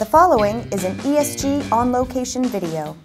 The following is an ESG On Location video.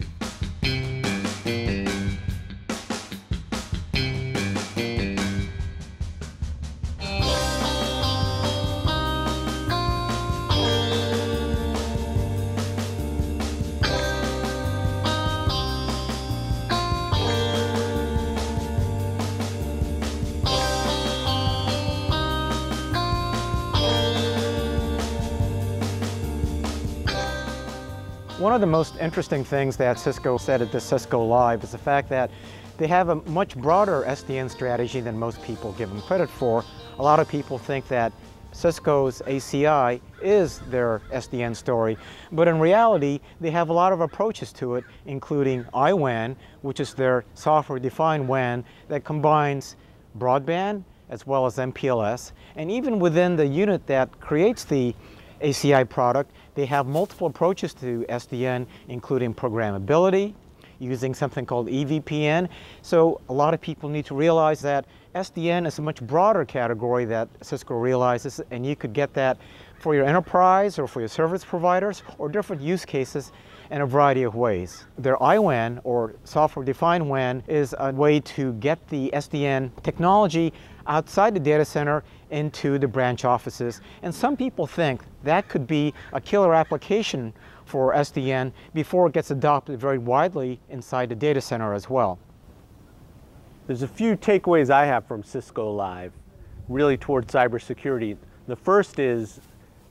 One of the most interesting things that Cisco said at the Cisco Live is the fact that they have a much broader SDN strategy than most people give them credit for. A lot of people think that Cisco's ACI is their SDN story, but in reality, they have a lot of approaches to it, including iWAN, which is their software-defined WAN that combines broadband as well as MPLS, and even within the unit that creates the ACI product, they have multiple approaches to SDN, including programmability, using something called EVPN. So a lot of people need to realize that SDN is a much broader category that Cisco realizes, and you could get that for your enterprise or for your service providers or different use cases in a variety of ways. Their iWAN, or software-defined WAN, is a way to get the SDN technology outside the data center into the branch offices. And some people think that could be a killer application for SDN before it gets adopted very widely inside the data center as well. There's a few takeaways I have from Cisco Live, really towards cybersecurity. The first is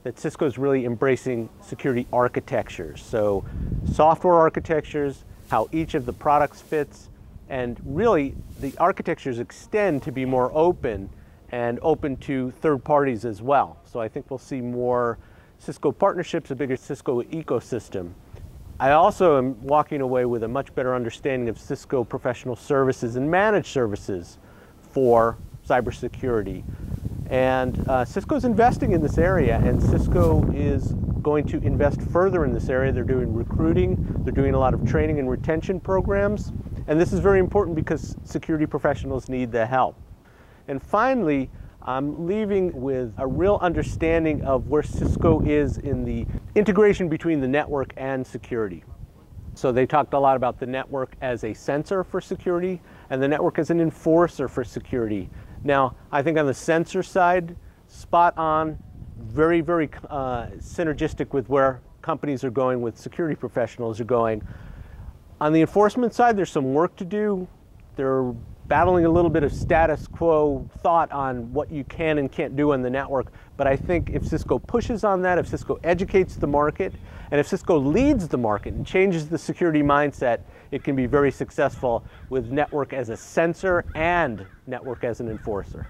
that Cisco is really embracing security architectures. So software architectures, how each of the products fits, and really the architectures extend to be more open and open to third parties as well. So I think we'll see more Cisco partnerships, a bigger Cisco ecosystem. I also am walking away with a much better understanding of Cisco professional services and managed services for cybersecurity. And Cisco's investing in this area, and Cisco is going to invest further in this area. They're doing recruiting, they're doing a lot of training and retention programs, and this is very important because security professionals need the help. And finally, I'm leaving with a real understanding of where Cisco is in the integration between the network and security. So they talked a lot about the network as a sensor for security and the network as an enforcer for security. Now, I think on the sensor side, spot on, very, very synergistic with where companies are going, with security professionals are going. On the enforcement side, there's some work to do. They're battling a little bit of status quo thought on what you can and can't do on the network. But I think if Cisco pushes on that, if Cisco educates the market, and if Cisco leads the market and changes the security mindset, it can be very successful with network as a sensor and network as an enforcer.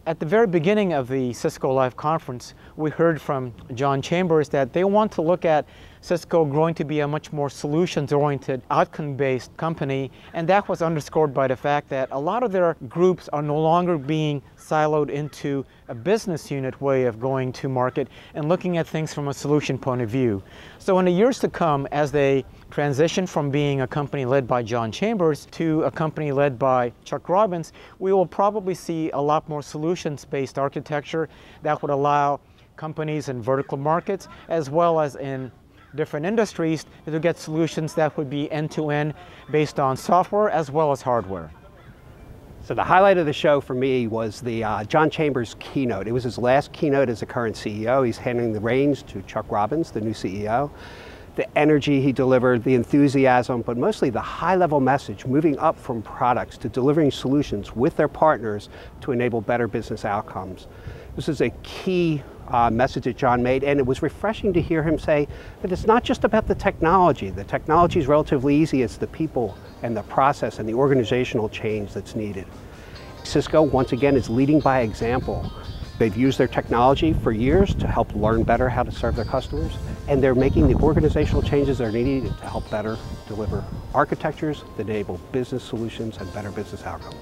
At the very beginning of the Cisco Live conference, we heard from John Chambers that they want to look at Cisco growing to be a much more solutions-oriented, outcome-based company, and that was underscored by the fact that a lot of their groups are no longer being siloed into a business unit way of going to market and looking at things from a solution point of view. So in the years to come, as they transition from being a company led by John Chambers to a company led by Chuck Robbins, we will probably see a lot more solutions-based architecture that would allow companies in vertical markets as well as in different industries to get solutions that would be end-to-end based on software as well as hardware. So the highlight of the show for me was the John Chambers keynote. It was his last keynote as the current CEO. He's handing the reins to Chuck Robbins, the new CEO. The energy he delivered, the enthusiasm, but mostly the high-level message, moving up from products to delivering solutions with their partners to enable better business outcomes. This is a key message that John made, and it was refreshing to hear him say that it's not just about the technology. The technology is relatively easy, it's the people and the process and the organizational change that's needed. Cisco, once again, is leading by example. They've used their technology for years to help learn better how to serve their customers, and they're making the organizational changes that are needed to help better deliver architectures that enable business solutions and better business outcomes.